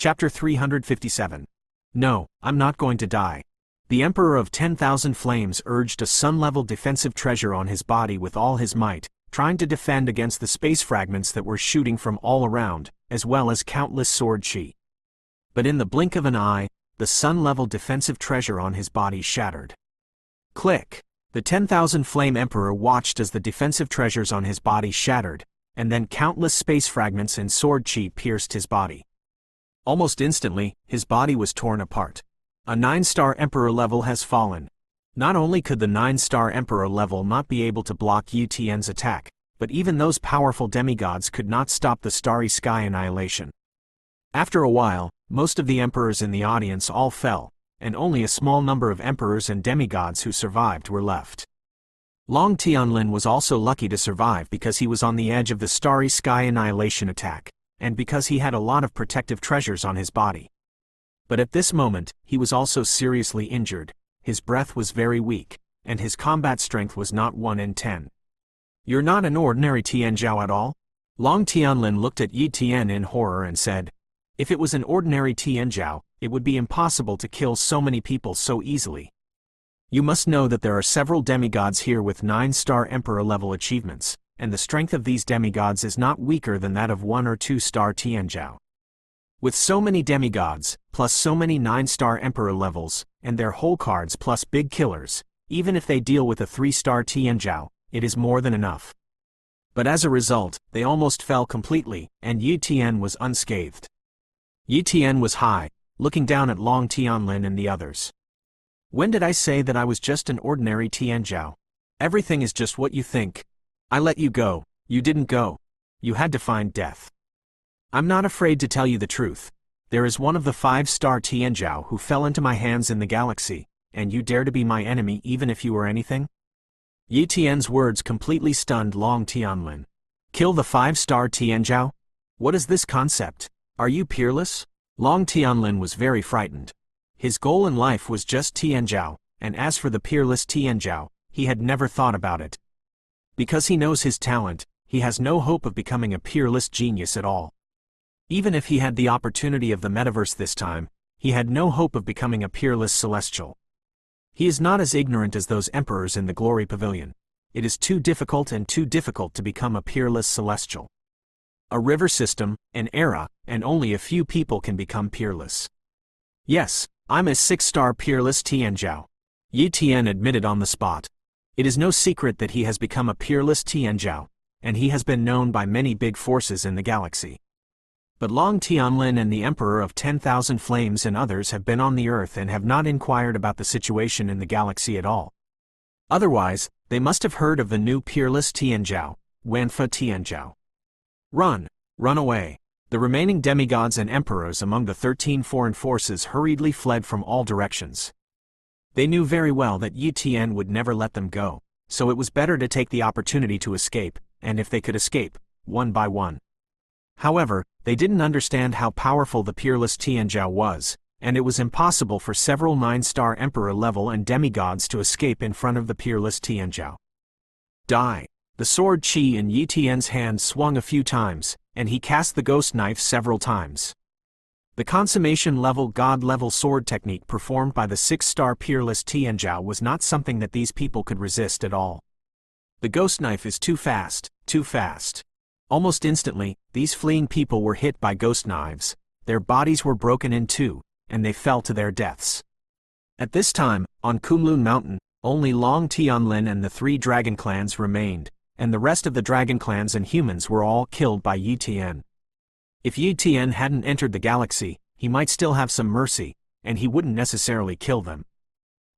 Chapter 357. No, I'm not going to die. The Emperor of 10,000 Flames urged a sun-level defensive treasure on his body with all his might, trying to defend against the space fragments that were shooting from all around, as well as countless sword chi. But in the blink of an eye, the sun-level defensive treasure on his body shattered. Click! The 10,000 Flame Emperor watched as the defensive treasures on his body shattered, and then countless space fragments and sword chi pierced his body. Almost instantly, his body was torn apart. A 9-star Emperor level has fallen. Not only could the 9-star Emperor level not be able to block Yu Tian's attack, but even those powerful demigods could not stop the starry sky annihilation. After a while, most of the emperors in the audience all fell, and only a small number of emperors and demigods who survived were left. Long Tianlin was also lucky to survive because he was on the edge of the starry sky annihilation attack, and because he had a lot of protective treasures on his body. But at this moment, he was also seriously injured, his breath was very weak, and his combat strength was not 1 in 10. "You're not an ordinary Tianzhao at all?" Long Tianlin looked at Yi Tian in horror and said, "If it was an ordinary Tianzhao, it would be impossible to kill so many people so easily. You must know that there are several demigods here with 9-star Emperor level achievements, and the strength of these demigods is not weaker than that of 1 or 2-star Tianzhao. With so many demigods, plus so many 9-star Emperor levels, and their whole cards plus big killers, even if they deal with a 3-star Tianzhao, it is more than enough." But as a result, they almost fell completely, and Yi Tian was unscathed. Yi Tian was high, looking down at Long Tianlin and the others. "When did I say that I was just an ordinary Tianzhao? Everything is just what you think. I let you go, you didn't go. You had to find death. I'm not afraid to tell you the truth. There is one of the 5-star Tianzhao who fell into my hands in the galaxy, and you dare to be my enemy even if you were anything?" Yi Tian's words completely stunned Long Tianlin. "Kill the 5-star Tianzhao? What is this concept? Are you peerless?" Long Tianlin was very frightened. His goal in life was just Tianzhao, and as for the peerless Tianzhao, he had never thought about it. Because he knows his talent, he has no hope of becoming a peerless genius at all. Even if he had the opportunity of the metaverse this time, he had no hope of becoming a peerless celestial. He is not as ignorant as those emperors in the Glory Pavilion. It is too difficult to become a peerless celestial. A river system, an era, and only a few people can become peerless. "Yes, I'm a 6-star peerless Tianzhao," Yi Tian admitted on the spot. It is no secret that he has become a peerless Tianzhao, and he has been known by many big forces in the galaxy. But Long Tianlin and the Emperor of 10,000 Flames and others have been on the Earth and have not inquired about the situation in the galaxy at all. Otherwise, they must have heard of the new peerless Tianzhao, Wanfa Tianzhao. "Run! Run away!" The remaining demigods and emperors among the 13 foreign forces hurriedly fled from all directions. They knew very well that Yi Tian would never let them go, so it was better to take the opportunity to escape, and if they could escape, one by one. However, they didn't understand how powerful the peerless Tianzhao was, and it was impossible for several 9-star Emperor level and demigods to escape in front of the peerless Tianzhao. Die! The sword chi in Yi Tian's hand swung a few times, and he cast the ghost knife several times. The consummation level god level sword technique performed by the 6-star peerless Tianzhao was not something that these people could resist at all. The ghost knife is too fast, too fast. Almost instantly, these fleeing people were hit by ghost knives, their bodies were broken in two, and they fell to their deaths. At this time, on Kunlun Mountain, only Long Tianlin and the 3 dragon clans remained, and the rest of the dragon clans and humans were all killed by Yi Tian. If Yi Tian hadn't entered the galaxy, he might still have some mercy, and he wouldn't necessarily kill them.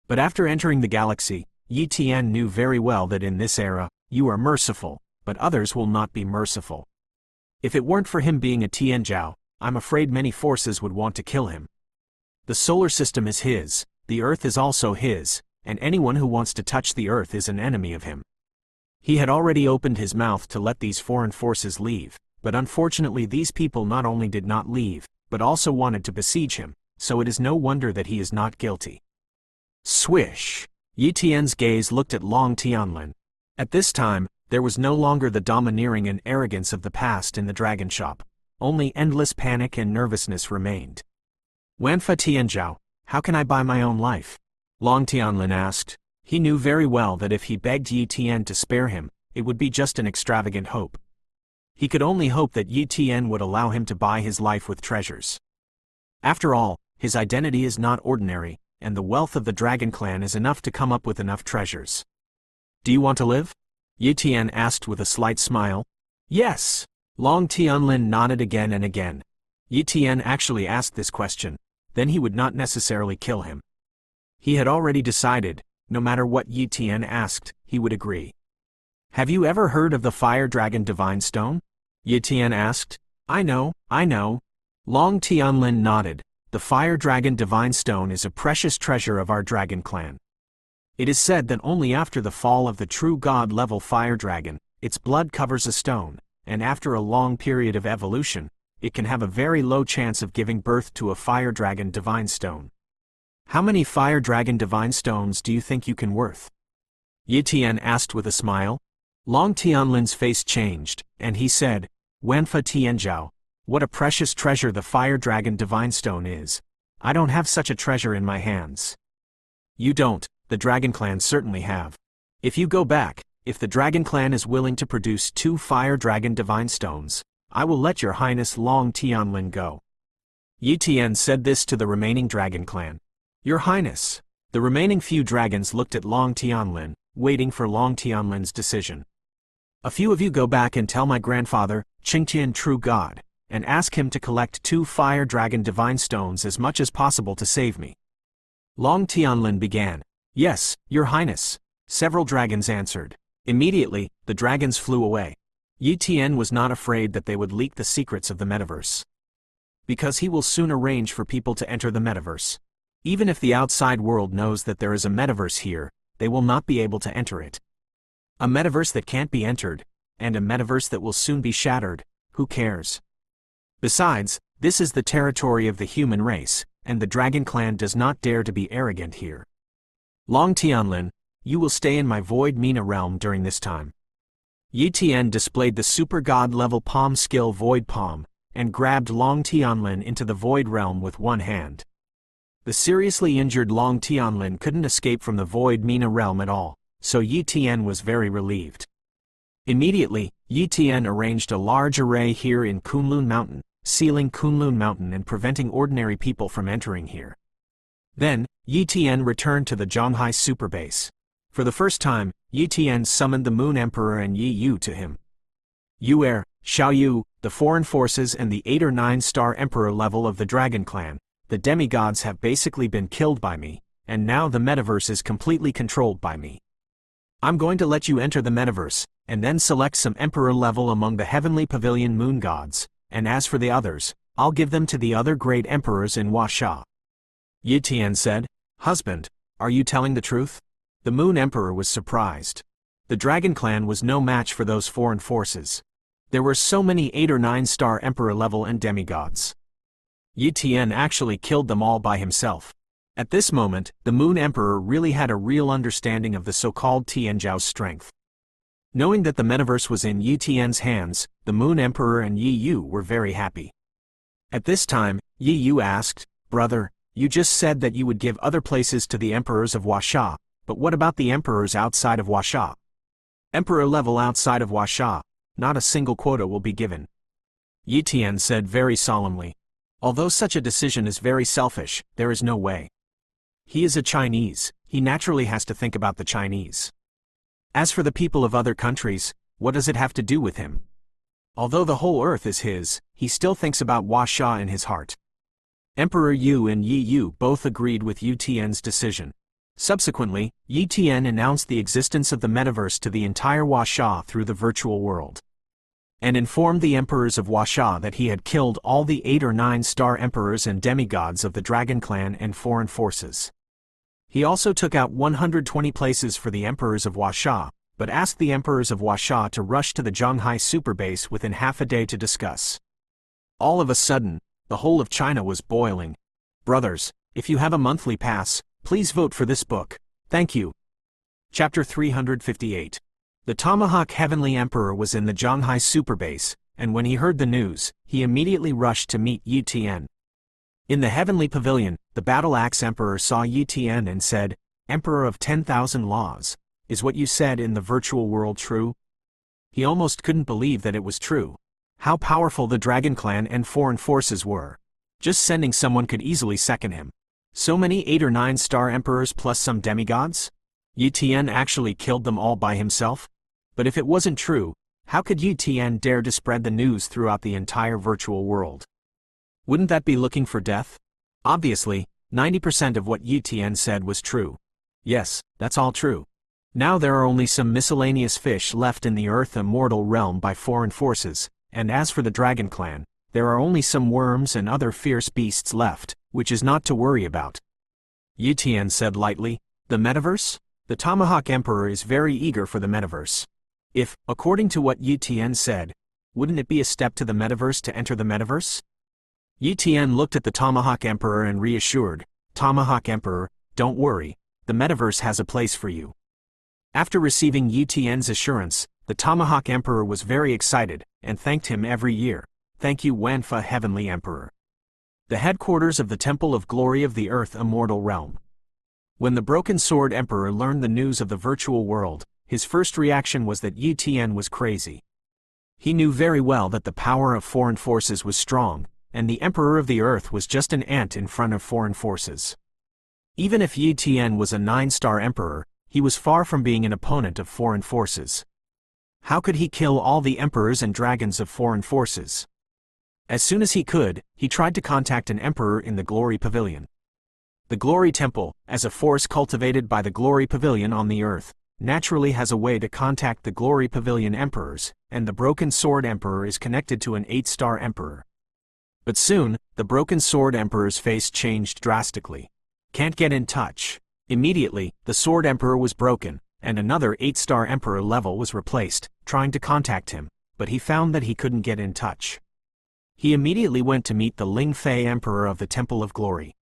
But after entering the galaxy, Yi Tian knew very well that in this era, you are merciful, but others will not be merciful. If it weren't for him being a Tianzhao, I'm afraid many forces would want to kill him. The solar system is his, the Earth is also his, and anyone who wants to touch the Earth is an enemy of him. He had already opened his mouth to let these foreign forces leave, but unfortunately these people not only did not leave, but also wanted to besiege him, so it is no wonder that he is not guilty. Swish! Yi Tian's gaze looked at Long Tianlin. At this time, there was no longer the domineering and arrogance of the past in the dragon shop. only endless panic and nervousness remained. Wanfa Tianzhao, how can I buy my own life? Long Tianlin asked. He knew very well that if he begged Yi Tian to spare him, it would be just an extravagant hope. He could only hope that Yi Tian would allow him to buy his life with treasures. After all, his identity is not ordinary, and the wealth of the Dragon Clan is enough to come up with enough treasures. Do you want to live? Yi Tian asked with a slight smile. Yes. Long Tianlin nodded again and again. Yi Tian actually asked this question, then he would not necessarily kill him. He had already decided, no matter what Yi Tian asked, he would agree. Have you ever heard of the Fire Dragon Divine Stone? Yi Tian asked. I know. Long Tianlin nodded. The Fire Dragon Divine Stone is a precious treasure of our Dragon Clan. It is said that only after the fall of the true god-level Fire Dragon, its blood covers a stone, and after a long period of evolution, it can have a very low chance of giving birth to a Fire Dragon Divine Stone. How many Fire Dragon Divine Stones do you think you can worth? Yi Tian asked with a smile. Long Tianlin's face changed, and he said, Wanfa Tianzhao, what a precious treasure the Fire Dragon Divine Stone is. I don't have such a treasure in my hands. You don't, the Dragon Clan certainly have. If you go back, if the Dragon Clan is willing to produce 2 Fire Dragon Divine Stones, I will let your Highness Long Tianlin go. Yi Tian said this to the remaining Dragon Clan. Your Highness. The remaining few dragons looked at Long Tianlin, waiting for Long Tianlin's decision. A few of you go back and tell my grandfather, Qingtian True God, and ask him to collect 2 Fire Dragon Divine Stones as much as possible to save me. Long Tianlin began. Yes, Your Highness. Several dragons answered. Immediately, the dragons flew away. Yi Tian was not afraid that they would leak the secrets of the metaverse. Because he will soon arrange for people to enter the metaverse. Even if the outside world knows that there is a metaverse here, they will not be able to enter it. A metaverse that can't be entered, and a metaverse that will soon be shattered, who cares? Besides, this is the territory of the human race, and the Dragon Clan does not dare to be arrogant here. Long Tianlin, you will stay in my Void Mina realm during this time. Yi Tian displayed the super god level palm skill Void Palm, and grabbed Long Tianlin into the Void realm with one hand. The seriously injured Long Tianlin couldn't escape from the Void Mina realm at all, so Yi Tian was very relieved. Immediately, Yi Tian arranged a large array here in Kunlun Mountain, sealing Kunlun Mountain and preventing ordinary people from entering here. Then, Yi Tian returned to the Zhanghai super base. For the first time, Yi Tian summoned the Moon Emperor and Yi Yu to him. Yu Er, Xiao Yu, the foreign forces and the 8 or 9 star emperor level of the Dragon Clan, the demigods have basically been killed by me, and now the metaverse is completely controlled by me. I'm going to let you enter the metaverse, and then select some emperor level among the heavenly pavilion moon gods, and as for the others, I'll give them to the other great emperors in Huasha. Yi Tian said, Husband, are you telling the truth? The Moon Emperor was surprised. The Dragon Clan was no match for those foreign forces. There were so many 8 or 9 star emperor level and demigods. Yi Tian actually killed them all by himself. At this moment, the Moon Emperor really had a real understanding of the so-called Tianzhao's strength. Knowing that the metaverse was in Yi Tian's hands, the Moon Emperor and Yi Yu were very happy. At this time, Yi Yu asked, Brother, you just said that you would give other places to the emperors of Huasha, but what about the emperors outside of Huasha? Emperor level outside of Huasha, not a single quota will be given. Yi Tian said very solemnly. Although such a decision is very selfish, there is no way. He is a Chinese, he naturally has to think about the Chinese. As for the people of other countries, what does it have to do with him? Although the whole earth is his, he still thinks about Huasha in his heart. Emperor Yu and Yi Yu both agreed with Yi Tian's decision. Subsequently, Yi Tian announced the existence of the metaverse to the entire Huasha through the virtual world, and informed the emperors of Huasha that he had killed all the 8 or 9 star emperors and demigods of the Dragon Clan and foreign forces. He also took out 120 places for the emperors of Huasha, but asked the emperors of Huasha to rush to the Zhanghai super base within half a day to discuss. All of a sudden, the whole of China was boiling. Brothers, if you have a monthly pass, please vote for this book. Thank you. Chapter 358. The Tomahawk Heavenly Emperor was in the Zhanghai super base, and when he heard the news, he immediately rushed to meet Yu Tian. In the heavenly pavilion, the Battle Axe Emperor saw Yu Tian and said, "Emperor of 10,000 laws, is what you said in the virtual world true?" He almost couldn't believe that it was true. How powerful the Dragon Clan and foreign forces were. Just sending someone could easily second him. So many 8 or 9-star emperors plus some demigods? Yu Tian actually killed them all by himself? But if it wasn't true, how could Yu Tian dare to spread the news throughout the entire virtual world? Wouldn't that be looking for death? Obviously, 90% of what Yu Tian said was true. Yes, that's all true. Now there are only some miscellaneous fish left in the Earth Immortal realm by foreign forces, and as for the Dragon Clan, there are only some worms and other fierce beasts left, which is not to worry about. Yu Tian said lightly, "The metaverse? The Tomahawk Emperor is very eager for the metaverse. If, according to what Yu Tian said, wouldn't it be a step to the metaverse to enter the metaverse?" Yu Tian looked at the Tomahawk Emperor and reassured, "Tomahawk Emperor, don't worry, the metaverse has a place for you." After receiving Yu Tian's assurance, the Tomahawk Emperor was very excited, and thanked him every year. "Thank you, Wanfa Heavenly Emperor." The headquarters of the Temple of Glory of the Earth Immortal Realm. When the Broken Sword Emperor learned the news of the virtual world, his first reaction was that Yu Tian was crazy. He knew very well that the power of foreign forces was strong, and the Emperor of the Earth was just an ant in front of foreign forces. Even if Yu Tian was a 9-star emperor, he was far from being an opponent of foreign forces. How could he kill all the emperors and dragons of foreign forces? As soon as he could, he tried to contact an emperor in the Glory Pavilion. The Glory Temple, as a force cultivated by the Glory Pavilion on the Earth, naturally has a way to contact the Glory Pavilion emperors, and the Broken Sword Emperor is connected to an 8-star emperor. But soon, the Broken Sword Emperor's face changed drastically. "Can't get in touch." Immediately, the Sword Emperor was broken, and another 8-star emperor level was replaced, trying to contact him, but he found that he couldn't get in touch. He immediately went to meet the Ling Fei Emperor of the Temple of Glory.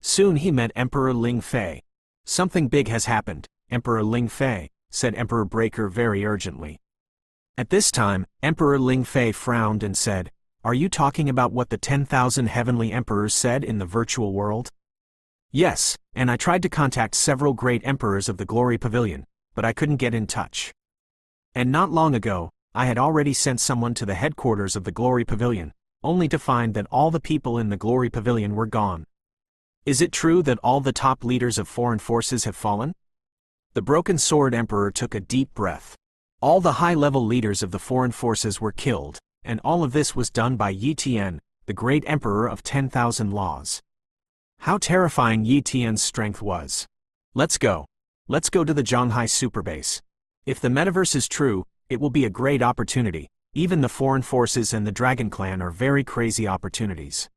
Soon he met Emperor Ling Fei. "Something big has happened, Emperor Ling Fei," said Emperor Breaker very urgently. At this time, Emperor Ling Fei frowned and said, "Are you talking about what the 10,000 heavenly emperors said in the virtual world?" "Yes, and I tried to contact several great emperors of the Glory Pavilion, but I couldn't get in touch. And not long ago, I had already sent someone to the headquarters of the Glory Pavilion, only to find that all the people in the Glory Pavilion were gone." "Is it true that all the top leaders of foreign forces have fallen?" The Broken Sword Emperor took a deep breath. All the high-level leaders of the foreign forces were killed, and all of this was done by Yu Tian, the great emperor of 10,000 laws. How terrifying Yu Tian's strength was. Let's go to the Zhanghai Superbase. If the metaverse is true, it will be a great opportunity. Even the foreign forces and the Dragon Clan are very crazy opportunities.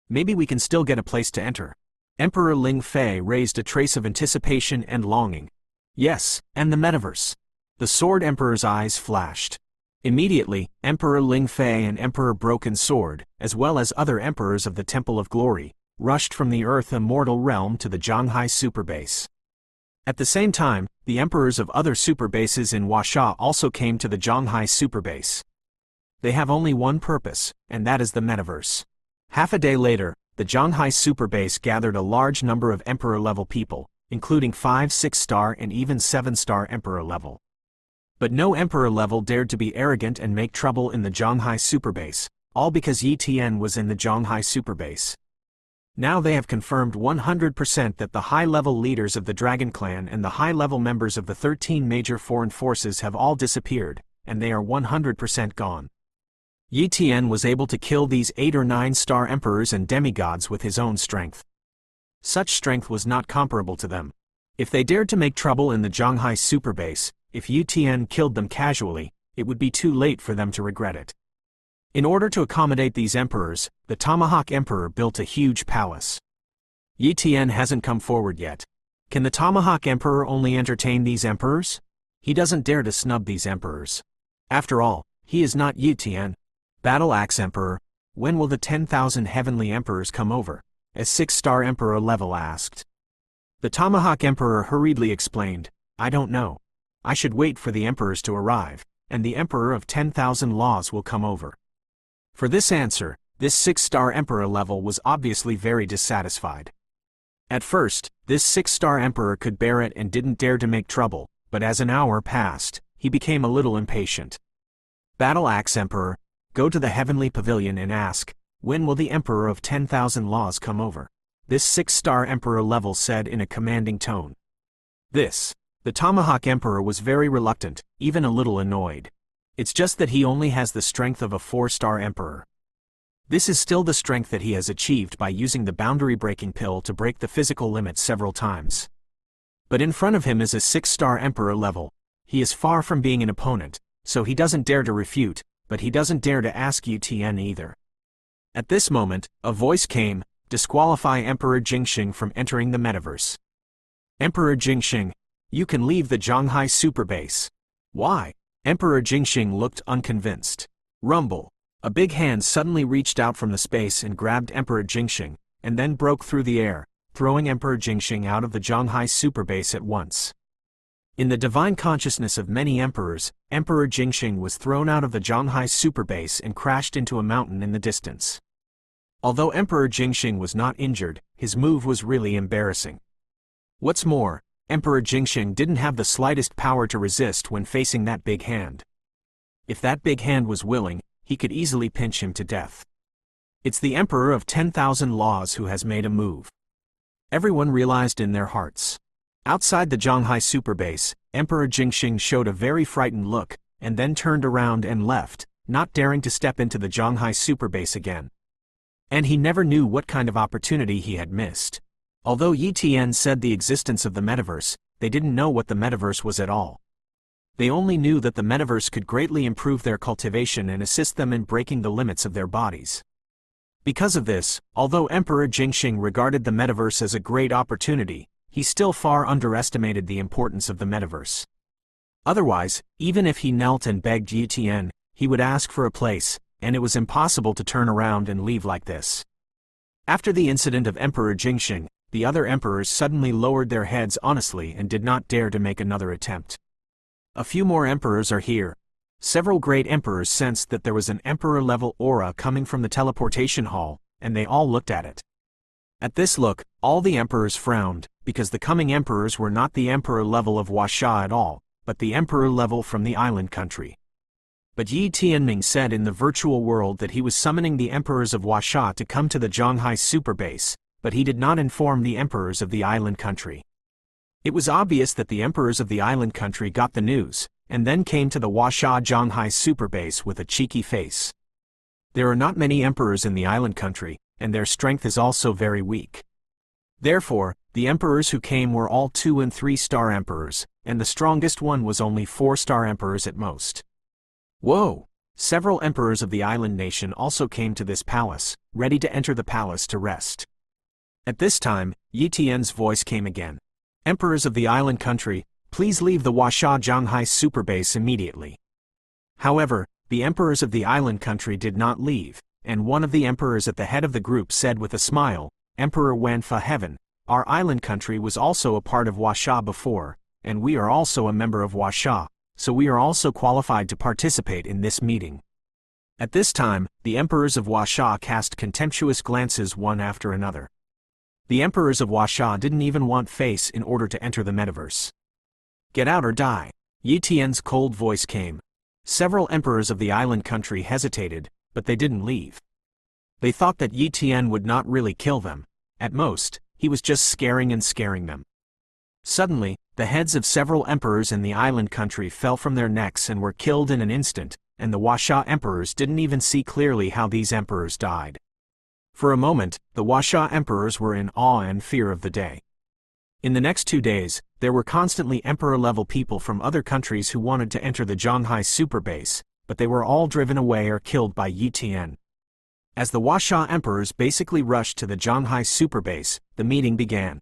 Maybe we can still get a place to enter. Emperor Ling Fei raised a trace of anticipation and longing. Yes, and the metaverse. The Sword Emperor's eyes flashed. Immediately, Emperor Ling Fei and Emperor Broken Sword, as well as other emperors of the Temple of Glory, rushed from the Earth Immortal Realm to the Zhanghai Superbase. At the same time, the emperors of other superbases in Huasha also came to the Zhanghai Superbase. They have only one purpose, and that is the metaverse. Half a day later, the Zhanghai Superbase gathered a large number of emperor-level people, including 5, 6-star and even 7-star emperor level. But no emperor level dared to be arrogant and make trouble in the Zhanghai Superbase, all because Yu Tian was in the Zhanghai Superbase. Now they have confirmed 100% that the high-level leaders of the Dragon Clan and the high-level members of the 13 major foreign forces have all disappeared, and they are 100% gone. Yu Tian was able to kill these 8 or 9-star emperors and demigods with his own strength. Such strength was not comparable to them. If they dared to make trouble in the Zhanghai Superbase, if Yu Tian killed them casually, it would be too late for them to regret it. In order to accommodate these emperors, the Tomahawk Emperor built a huge palace. Yu Tian hasn't come forward yet. Can the Tomahawk Emperor only entertain these emperors? He doesn't dare to snub these emperors. After all, he is not Yu Tian. Battle Axe Emperor, when will the 10,000 heavenly emperors come over? A 6-star emperor level asked. The Tomahawk Emperor hurriedly explained, "I don't know. I should wait for the emperors to arrive. and the Emperor of 10,000 laws will come over. For this answer, this 6-star Emperor level was obviously very dissatisfied. At first, this 6-star Emperor could bear it and didn't dare to make trouble, but as an hour passed, he became a little impatient. Battle Axe Emperor, go to the Heavenly Pavilion and ask, when will the Emperor of 10,000 laws come over? This 6-star Emperor level said in a commanding tone. The Tomahawk Emperor was very reluctant, even a little annoyed. It's just that he only has the strength of a 4-star Emperor. This is still the strength that he has achieved by using the boundary-breaking pill to break the physical limits several times. But in front of him is a 6-star Emperor level. He is far from being an opponent, so he doesn't dare to refute, but he doesn't dare to ask Yutien either. At this moment, a voice came, disqualify Emperor Jingxing from entering the metaverse. Emperor Jingxing, you can leave the Zhanghai Superbase. Why? Emperor Jingxing looked unconvinced. Rumble. A big hand suddenly reached out from the space and grabbed Emperor Jingxing, and then broke through the air, throwing Emperor Jingxing out of the Zhanghai Superbase at once. In the divine consciousness of many emperors, Emperor Jingxing was thrown out of the Zhanghai Superbase and crashed into a mountain in the distance. Although Emperor Jingxing was not injured, his move was really embarrassing. What's more, Emperor Jingxing didn't have the slightest power to resist when facing that big hand. If that big hand was willing, he could easily pinch him to death. It's the Emperor of 10,000 laws who has made a move. Everyone realized in their hearts. Outside the Zhanghai Superbase, Emperor Jingxing showed a very frightened look, and then turned around and left, not daring to step into the Zhanghai Superbase again. And he never knew what kind of opportunity he had missed. Although Yi Tian said the existence of the metaverse, they didn't know what the metaverse was at all. They only knew that the metaverse could greatly improve their cultivation and assist them in breaking the limits of their bodies. Because of this, although Emperor Jingxing regarded the metaverse as a great opportunity, he still far underestimated the importance of the metaverse. Otherwise, even if he knelt and begged Yi Tian, he would ask for a place, and it was impossible to turn around and leave like this. After the incident of Emperor Jingxing, the other emperors suddenly lowered their heads honestly and did not dare to make another attempt. A few more emperors are here. Several great emperors sensed that there was an emperor-level aura coming from the teleportation hall, and they all looked at it. At this look, all the emperors frowned, because the coming emperors were not the emperor level of Huasha at all, but the emperor level from the island country. But Yi Tianming said in the virtual world that he was summoning the emperors of Huasha to come to the Zhanghai Superbase, but he did not inform the emperors of the island country. It was obvious that the emperors of the island country got the news, and then came to the Huasha Zhanghai Superbase with a cheeky face. There are not many emperors in the island country, and their strength is also very weak. Therefore, the emperors who came were all 2- and 3-star emperors, and the strongest one was only 4-star emperors at most. Whoa! Several emperors of the island nation also came to this palace, ready to enter the palace to rest. At this time, Yi Tian's voice came again. Emperors of the island country, please leave the Huasha Zhanghai Superbase immediately. However, the emperors of the island country did not leave, and one of the emperors at the head of the group said with a smile, Emperor Wanfa Heaven, our island country was also a part of Huasha before, and we are also a member of Huasha, so we are also qualified to participate in this meeting. At this time, the emperors of Huasha cast contemptuous glances one after another. The emperors of Huasha didn't even want face in order to enter the metaverse. Get out or die. Yi Tian's cold voice came. Several emperors of the island country hesitated, but they didn't leave. They thought that Yi Tian would not really kill them. At most, he was just scaring them. Suddenly, the heads of several emperors in the island country fell from their necks and were killed in an instant, and the Huasha emperors didn't even see clearly how these emperors died. For a moment, the Huasha emperors were in awe and fear of the day. In the next 2 days, there were constantly emperor-level people from other countries who wanted to enter the Zhanghai Superbase, but they were all driven away or killed by Yi Tian. As the Huasha emperors basically rushed to the Zhanghai Superbase, the meeting began.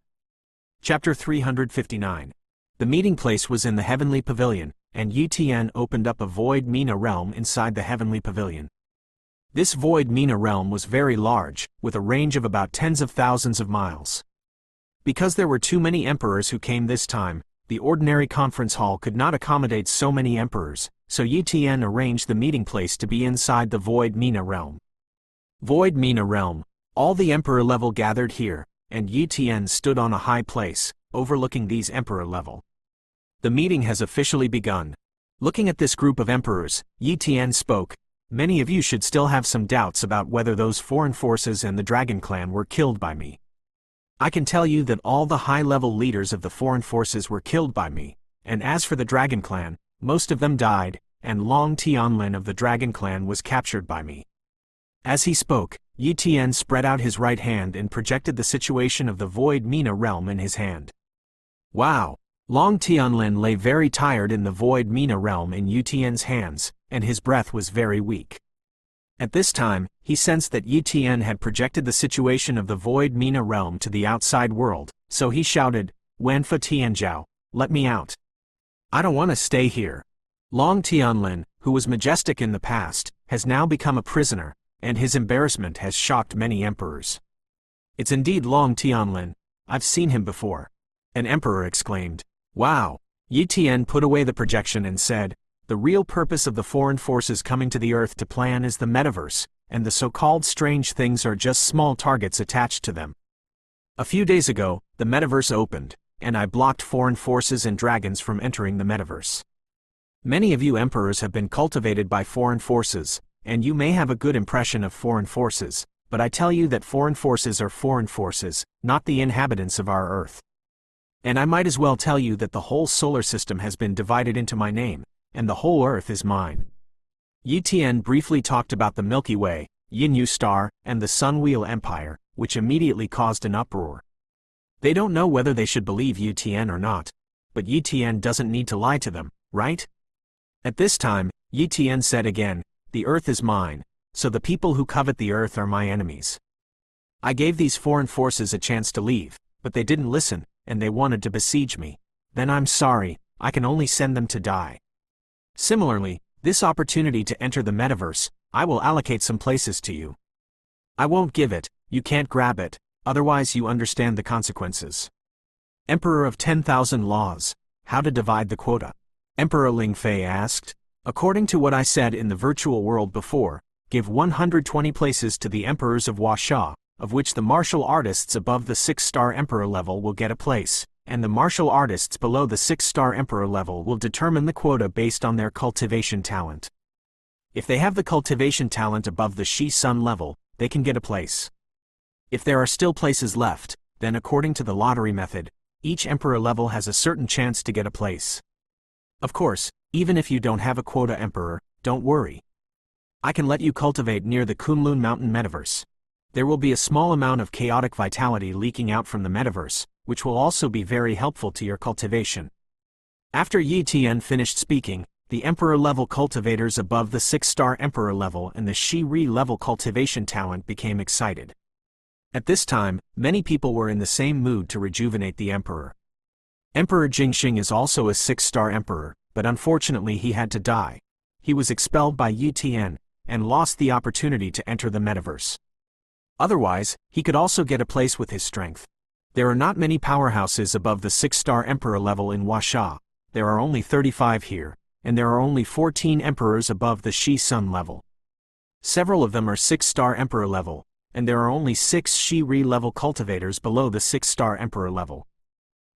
Chapter 359. The meeting place was in the Heavenly Pavilion, and Yi Tian opened up a void Mina realm inside the Heavenly Pavilion. This void Mina realm was very large, with a range of about tens of thousands of miles. Because there were too many emperors who came this time, the ordinary conference hall could not accommodate so many emperors, so Yi Tian arranged the meeting place to be inside the Void Mina realm. Void Mina realm. All the Emperor level gathered here, and Yi Tian stood on a high place, overlooking these Emperor level. The meeting has officially begun. Looking at this group of emperors, Yi Tian spoke. Many of you should still have some doubts about whether those foreign forces and the Dragon Clan were killed by me. I can tell you that all the high-level leaders of the foreign forces were killed by me, and as for the Dragon Clan, most of them died, and Long Tianlin of the Dragon Clan was captured by me. As he spoke, Yi Tian spread out his right hand and projected the situation of the Void Mina realm in his hand. Wow! Long Tianlin lay very tired in the Void Mina realm in Yi Tian's hands, and his breath was very weak. At this time, he sensed that Yi Tian had projected the situation of the Void Mina realm to the outside world, so he shouted, "Wanfa Tianzhao, let me out. I don't want to stay here." Long Tianlin, who was majestic in the past, has now become a prisoner, and his embarrassment has shocked many emperors. "It's indeed Long Tianlin. I've seen him before." An emperor exclaimed. "Wow!" Yi Tian put away the projection and said, "The real purpose of the foreign forces coming to the Earth to plan is the metaverse, and the so-called strange things are just small targets attached to them. A few days ago, the metaverse opened, and I blocked foreign forces and dragons from entering the metaverse. Many of you emperors have been cultivated by foreign forces, and you may have a good impression of foreign forces, but I tell you that foreign forces are foreign forces, not the inhabitants of our Earth. And I might as well tell you that the whole solar system has been divided into my name, and the whole Earth is mine." Yi Tian briefly talked about the Milky Way, Yinyu Star, and the Sun Wheel Empire, which immediately caused an uproar. They don't know whether they should believe Yi Tian or not, but Yi Tian doesn't need to lie to them, right? At this time, Yi Tian said again, "The Earth is mine, so the people who covet the Earth are my enemies. I gave these foreign forces a chance to leave, but they didn't listen, and they wanted to besiege me. Then I'm sorry, I can only send them to die. Similarly, this opportunity to enter the metaverse, I will allocate some places to you. I won't give it, you can't grab it, otherwise you understand the consequences." Emperor of 10,000 Laws. How to divide the quota? Emperor Ling Fei asked. "According to what I said in the virtual world before, give 120 places to the emperors of Huasha, of which the martial artists above the 6-star emperor level will get a place, and the martial artists below the 6-star emperor level will determine the quota based on their cultivation talent. If they have the cultivation talent above the Shi Sun level, they can get a place. If there are still places left, then according to the lottery method, each emperor level has a certain chance to get a place. Of course, even if you don't have a quota emperor, don't worry. I can let you cultivate near the Kunlun Mountain metaverse. There will be a small amount of chaotic vitality leaking out from the metaverse, which will also be very helpful to your cultivation." After Yi Tian finished speaking, the emperor-level cultivators above the 6-star emperor level and the Shi-Ri level cultivation talent became excited. At this time, many people were in the same mood to rejuvenate the emperor. Emperor Jingxing is also a 6-star emperor, but unfortunately he had to die. He was expelled by Yi Tian, and lost the opportunity to enter the metaverse. Otherwise, he could also get a place with his strength. There are not many powerhouses above the 6-star emperor level in Huasha. There are only 35 here, and there are only 14 emperors above the Shi Sun level. Several of them are 6-star emperor level, and there are only 6 Shi-Ri level cultivators below the 6-star emperor level.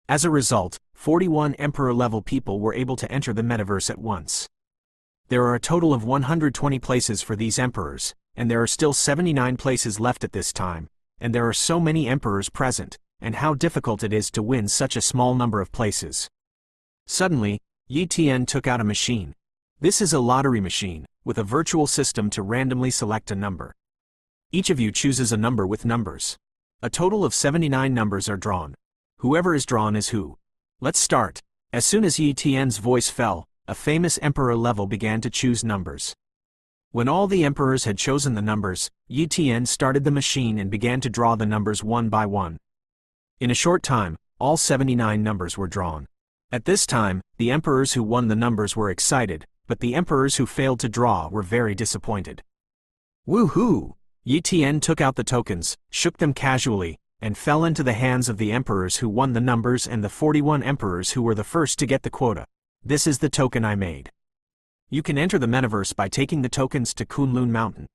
As a result, 41 emperor level people were able to enter the metaverse at once. There are a total of 120 places for these emperors, and there are still 79 places left at this time, and there are so many emperors present, and how difficult it is to win such a small number of places. Suddenly, Yi Tian took out a machine. This is a lottery machine, with a virtual system to randomly select a number. Each of you chooses a number with numbers. A total of 79 numbers are drawn. Whoever is drawn is who. Let's start. As soon as Yi Tian's voice fell, a famous emperor level began to choose numbers. When all the emperors had chosen the numbers, Yi Tian started the machine and began to draw the numbers one by one. In a short time, all 79 numbers were drawn. At this time, the emperors who won the numbers were excited, but the emperors who failed to draw were very disappointed. Woohoo! Yi Tian took out the tokens, shook them casually, and fell into the hands of the emperors who won the numbers and the 41 emperors who were the first to get the quota. This is the token I made. You can enter the metaverse by taking the tokens to Kunlun Mountain.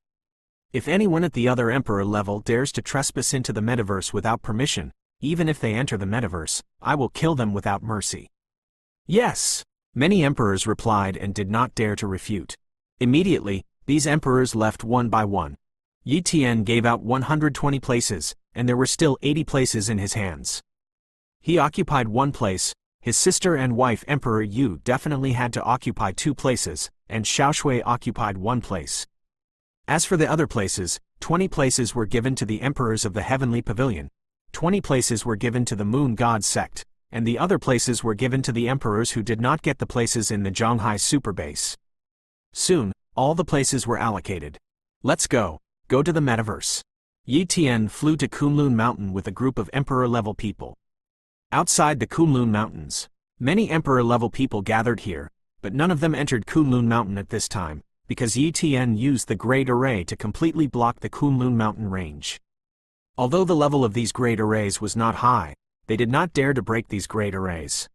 If anyone at the other emperor level dares to trespass into the metaverse without permission, even if they enter the metaverse, I will kill them without mercy. Yes! Many emperors replied and did not dare to refute. Immediately, these emperors left one by one. Yi Tian gave out 120 places, and there were still 80 places in his hands. He occupied one place. His sister and wife Emperor Yu definitely had to occupy 2 places, and Xiaoshui occupied 1 place. As for the other places, 20 places were given to the emperors of the Heavenly Pavilion, 20 places were given to the Moon God sect, and the other places were given to the emperors who did not get the places in the Zhonghai Superbase. Soon, all the places were allocated. Let's go to the metaverse. Yi Tian flew to Kunlun Mountain with a group of emperor-level people. Outside the Kunlun Mountains, many emperor-level people gathered here, but none of them entered Kunlun Mountain at this time, because Yi Tian used the Great Array to completely block the Kunlun Mountain range. Although the level of these Great Arrays was not high, they did not dare to break these Great Arrays.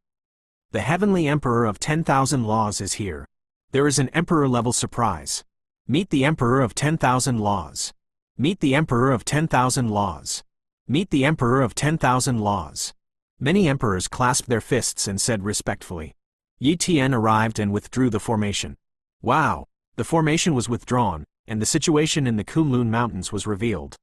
The Heavenly Emperor of 10,000 Laws is here. There is an emperor-level surprise. Meet the Emperor of 10,000 Laws. Meet the Emperor of 10,000 Laws. Meet the Emperor of 10,000 Laws. Many emperors clasped their fists and said respectfully. Yi Tian arrived and withdrew the formation. Wow! The formation was withdrawn, and the situation in the Kunlun Mountains was revealed.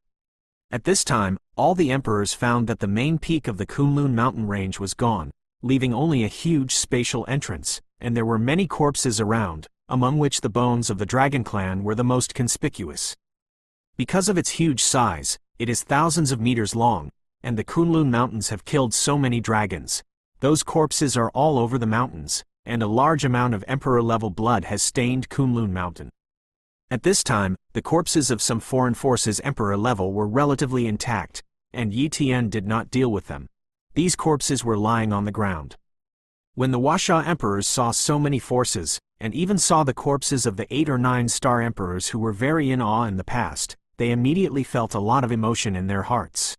At this time, all the emperors found that the main peak of the Kunlun Mountain range was gone, leaving only a huge spatial entrance, and there were many corpses around, among which the bones of the Dragon Clan were the most conspicuous. Because of its huge size, it is thousands of meters long, and the Kunlun Mountains have killed so many dragons. Those corpses are all over the mountains, and a large amount of emperor-level blood has stained Kunlun Mountain. At this time, the corpses of some foreign forces emperor level were relatively intact, and Yi Tian did not deal with them. These corpses were lying on the ground. When the Huaxia emperors saw so many forces, and even saw the corpses of the 8 or 9 star emperors who were very in awe in the past, they immediately felt a lot of emotion in their hearts.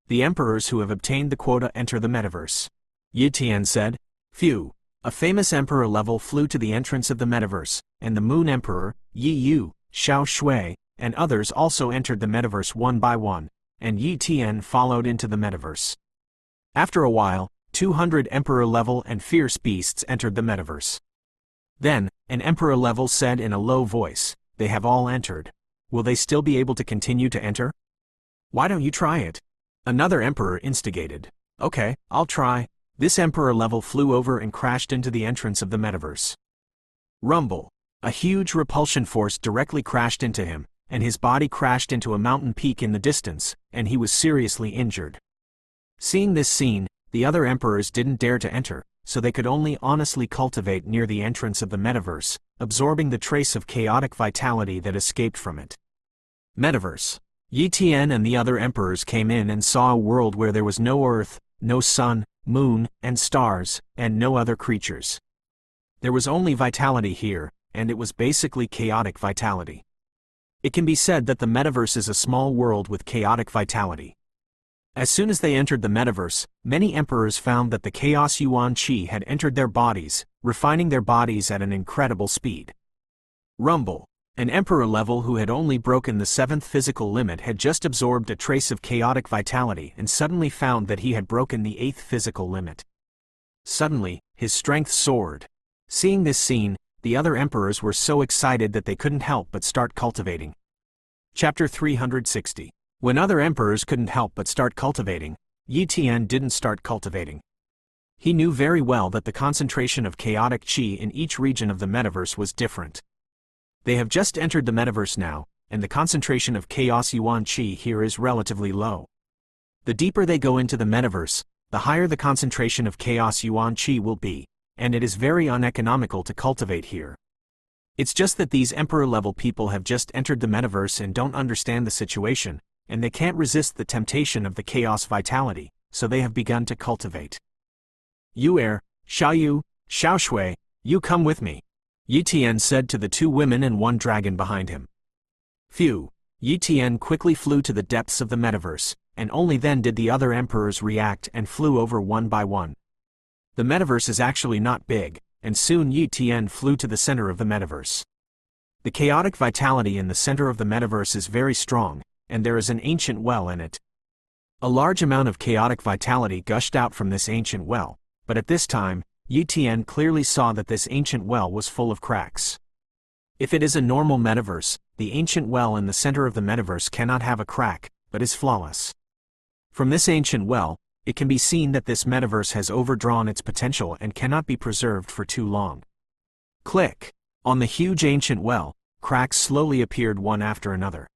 The emperors who have obtained the quota enter the metaverse. Yi Tian said. Phew! A famous emperor level flew to the entrance of the metaverse, and the Moon Emperor, Yi Yu, Xiao Shui, and others also entered the metaverse one by one, and Yi Tian followed into the metaverse. After a while, 200 emperor level and fierce beasts entered the metaverse. Then, an emperor level said in a low voice, "They have all entered. Will they still be able to continue to enter? Why don't you try it?" Another emperor instigated. Okay, I'll try. This emperor level flew over and crashed into the entrance of the metaverse. Rumble. A huge repulsion force directly crashed into him, and his body crashed into a mountain peak in the distance, and he was seriously injured. Seeing this scene, the other emperors didn't dare to enter, so they could only honestly cultivate near the entrance of the metaverse, absorbing the trace of chaotic vitality that escaped from it. Metaverse. Yi Tian and the other emperors came in and saw a world where there was no earth, no sun, moon, and stars, and no other creatures. There was only vitality here, and it was basically chaotic vitality. It can be said that the metaverse is a small world with chaotic vitality. As soon as they entered the metaverse, many emperors found that the chaos yuan qi had entered their bodies, refining their bodies at an incredible speed. Rumble. An emperor level who had only broken the 7th physical limit had just absorbed a trace of chaotic vitality and suddenly found that he had broken the 8th physical limit. Suddenly, his strength soared. Seeing this scene, the other emperors were so excited that they couldn't help but start cultivating. Chapter 360. When other emperors couldn't help but start cultivating, Yi Tian didn't start cultivating. He knew very well that the concentration of chaotic qi in each region of the metaverse was different. They have just entered the metaverse now, and the concentration of chaos yuan qi here is relatively low. The deeper they go into the metaverse, the higher the concentration of chaos yuan qi will be, and it is very uneconomical to cultivate here. It's just that these emperor-level people have just entered the metaverse and don't understand the situation, and they can't resist the temptation of the chaos vitality, so they have begun to cultivate. Yu, Xiaoyu, Xiaoshui, you come with me, Yi Tian said to the 2 women and 1 dragon behind him. Phew! Yi Tian quickly flew to the depths of the metaverse, and only then did the other emperors react and flew over one by one. The metaverse is actually not big, and soon Yi Tian flew to the center of the metaverse. The chaotic vitality in the center of the metaverse is very strong, and there is an ancient well in it. A large amount of chaotic vitality gushed out from this ancient well, but at this time, Yi Tian clearly saw that this ancient well was full of cracks. If it is a normal metaverse, the ancient well in the center of the metaverse cannot have a crack, but is flawless. From this ancient well, it can be seen that this metaverse has overdrawn its potential and cannot be preserved for too long. Click! On the huge ancient well, cracks slowly appeared one after another.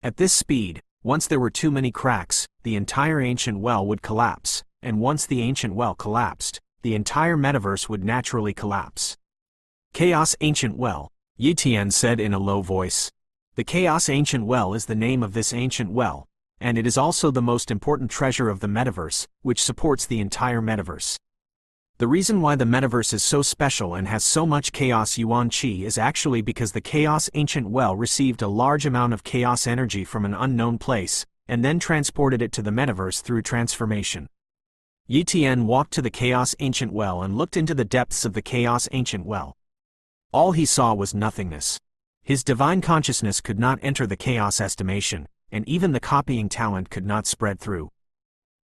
At this speed, once there were too many cracks, the entire ancient well would collapse, and once the ancient well collapsed, the entire metaverse would naturally collapse. Chaos Ancient Well, Yi Tian said in a low voice. The Chaos Ancient Well is the name of this ancient well, and it is also the most important treasure of the metaverse, which supports the entire metaverse. The reason why the metaverse is so special and has so much Chaos Yuan Qi is actually because the Chaos Ancient Well received a large amount of chaos energy from an unknown place, and then transported it to the metaverse through transformation. Yi Tian walked to the Chaos Ancient Well and looked into the depths of the Chaos Ancient Well. All he saw was nothingness. His divine consciousness could not enter the chaos estimation, and even the copying talent could not spread through.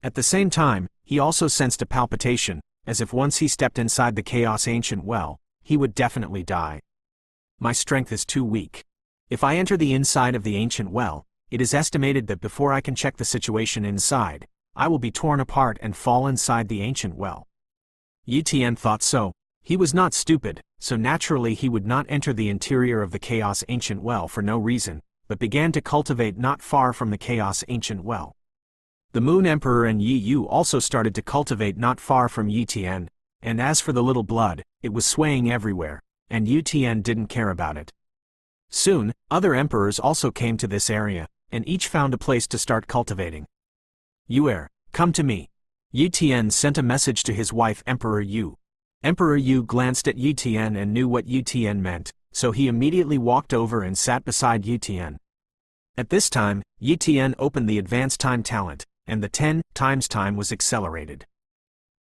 At the same time, he also sensed a palpitation, as if once he stepped inside the Chaos Ancient Well, he would definitely die. My strength is too weak. If I enter the inside of the ancient well, it is estimated that before I can check the situation inside, I will be torn apart and fall inside the ancient well. Yi Tian thought so. He was not stupid, so naturally he would not enter the interior of the Chaos Ancient Well for no reason, but began to cultivate not far from the Chaos Ancient Well. The Moon Emperor and Yi Yu also started to cultivate not far from Yi Tian, and as for the little blood, it was swaying everywhere, and Yi Tian didn't care about it. Soon, other emperors also came to this area, and each found a place to start cultivating. Yuer, come to me. Yi Tian sent a message to his wife Emperor Yu. Emperor Yu glanced at Yi Tian and knew what Yi Tian meant, so he immediately walked over and sat beside Yi Tian. At this time, Yi Tian opened the advanced time talent, and the 10 times time was accelerated.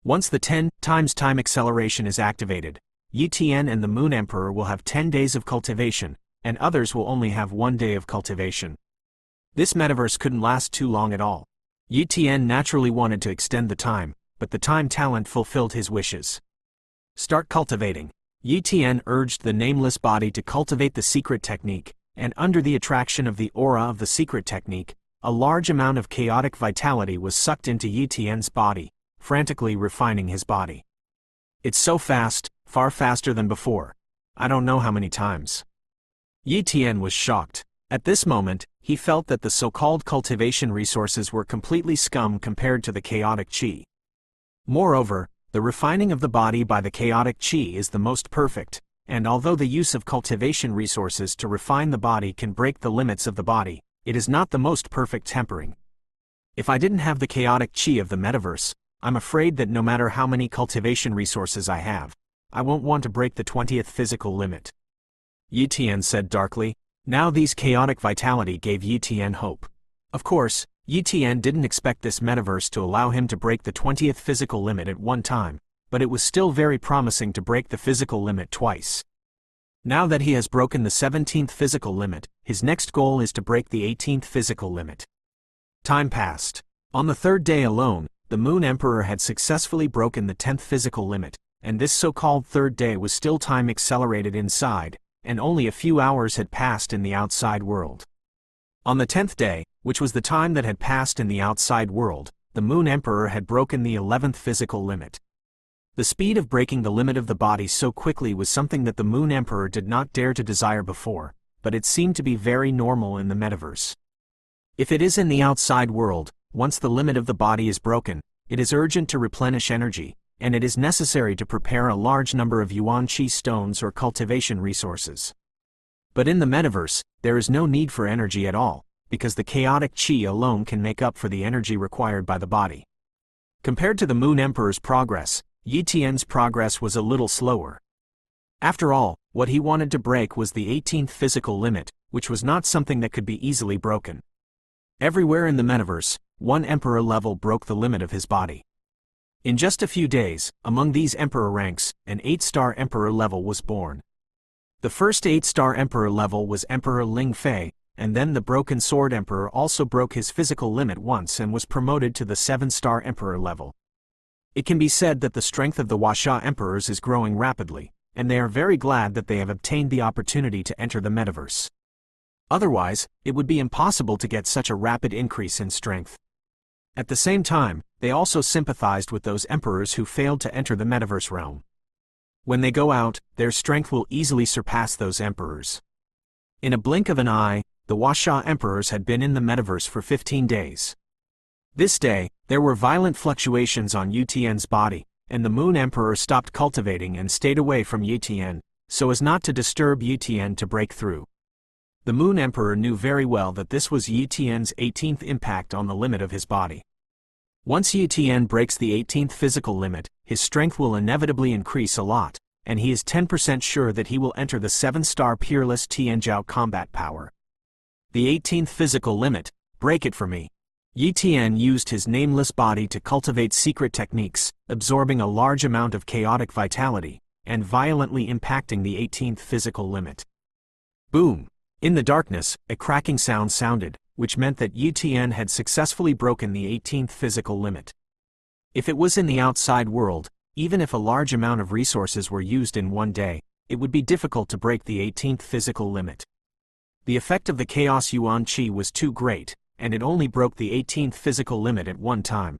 Once the 10 times time acceleration is activated, Yi Tian and the Moon Emperor will have 10 days of cultivation, and others will only have 1 day of cultivation. This metaverse couldn't last too long at all. Yi Tian naturally wanted to extend the time, but the time talent fulfilled his wishes. Start cultivating. Yi Tian urged the nameless body to cultivate the secret technique, and under the attraction of the aura of the secret technique, a large amount of chaotic vitality was sucked into Yi Tian's body, frantically refining his body. It's so fast, far faster than before. I don't know how many times. Yi Tian was shocked. At this moment, he felt that the so-called cultivation resources were completely scum compared to the chaotic qi. Moreover, the refining of the body by the chaotic qi is the most perfect, and although the use of cultivation resources to refine the body can break the limits of the body, it is not the most perfect tempering. If I didn't have the chaotic qi of the metaverse, I'm afraid that no matter how many cultivation resources I have, I won't want to break the 20th physical limit. Yi Tian said darkly. Now these chaotic vitality gave Yi Tian hope. Of course, Yi Tian didn't expect this metaverse to allow him to break the 20th physical limit at one time, but it was still very promising to break the physical limit twice. Now that he has broken the 17th physical limit, his next goal is to break the 18th physical limit. Time passed. On the third day alone, the Moon Emperor had successfully broken the 10th physical limit, and this so-called third day was still time accelerated inside, and only a few hours had passed in the outside world. On the 10th day, which was the time that had passed in the outside world, the Moon Emperor had broken the 11th physical limit. The speed of breaking the limit of the body so quickly was something that the Moon Emperor did not dare to desire before, but it seemed to be very normal in the metaverse. If it is in the outside world, once the limit of the body is broken, it is urgent to replenish energy, and it is necessary to prepare a large number of Yuan Qi stones or cultivation resources. But in the metaverse, there is no need for energy at all, because the chaotic Qi alone can make up for the energy required by the body. Compared to the Moon Emperor's progress, Yi Tian's progress was a little slower. After all, what he wanted to break was the 18th physical limit, which was not something that could be easily broken. Everywhere in the metaverse, one emperor level broke the limit of his body. In just a few days, among these emperor ranks, an 8-star emperor level was born. The first 8-star emperor level was Emperor Ling Fei, and then the Broken Sword Emperor also broke his physical limit once and was promoted to the 7-star emperor level. It can be said that the strength of the Huaxia emperors is growing rapidly, and they are very glad that they have obtained the opportunity to enter the metaverse. Otherwise, it would be impossible to get such a rapid increase in strength. At the same time, they also sympathized with those emperors who failed to enter the metaverse realm. When they go out, their strength will easily surpass those emperors. In a blink of an eye, the Huaxia emperors had been in the metaverse for 15 days. This day, there were violent fluctuations on Yu Tian's body, and the Moon Emperor stopped cultivating and stayed away from Yu Tian, so as not to disturb Yu Tian to break through. The Moon Emperor knew very well that this was Yu Tian's 18th impact on the limit of his body. Once Yu Tian breaks the 18th physical limit, his strength will inevitably increase a lot, and he is 10% sure that he will enter the 7-star Peerless Tianjiao combat power. The 18th physical limit, break it for me. Yu Tian used his nameless body to cultivate secret techniques, absorbing a large amount of chaotic vitality, and violently impacting the 18th physical limit. Boom! In the darkness, a cracking sound sounded, which meant that Yu Tian had successfully broken the 18th physical limit. If it was in the outside world, even if a large amount of resources were used in one day, it would be difficult to break the 18th physical limit. The effect of the Chaos Yuan Qi was too great, and it only broke the 18th physical limit at one time.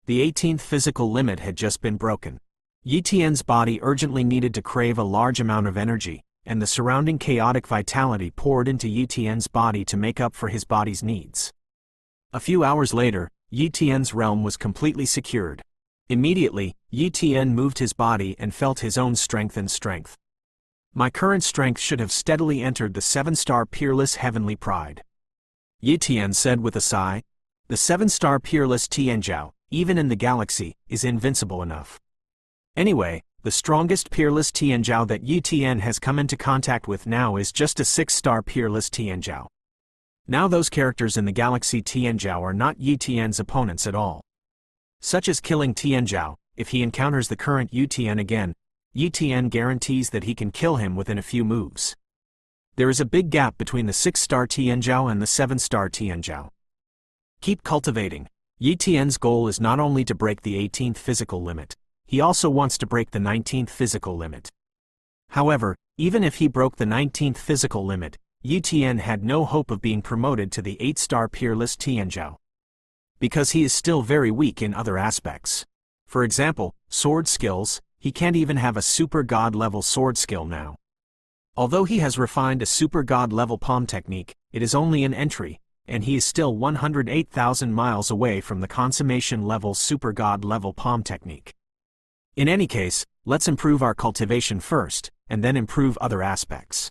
The 18th physical limit had just been broken. Yu Tian's body urgently needed to crave a large amount of energy, and the surrounding chaotic vitality poured into Yu Tian's body to make up for his body's needs. A few hours later, Yu Tian's realm was completely secured. Immediately, Yu Tian moved his body and felt his own strength and strength. My current strength should have steadily entered the 7-star Peerless Heavenly Pride. Yu Tian said with a sigh. The 7-star Peerless Tianjiao, even in the galaxy, is invincible enough. Anyway, the strongest Peerless Tianjiao that Yu Tian has come into contact with now is just a 6-star Peerless Tianjiao. Now those characters in the galaxy Tianjiao are not Yu Tian's opponents at all. Such as killing Tianjiao, if he encounters the current Yu Tian again, Yu Tian guarantees that he can kill him within a few moves. There is a big gap between the 6-star Tianjiao and the 7-star Tianjiao. Keep cultivating. Yu Tian's goal is not only to break the 18th physical limit, he also wants to break the 19th physical limit. However, even if he broke the 19th physical limit, Yu Tian had no hope of being promoted to the 8-star Peerless Tianjiao. Because he is still very weak in other aspects. For example, sword skills, he can't even have a super god level sword skill now. Although he has refined a super god level palm technique, it is only an entry, and he is still 108,000 miles away from the consummation level super god level palm technique. In any case, let's improve our cultivation first, and then improve other aspects.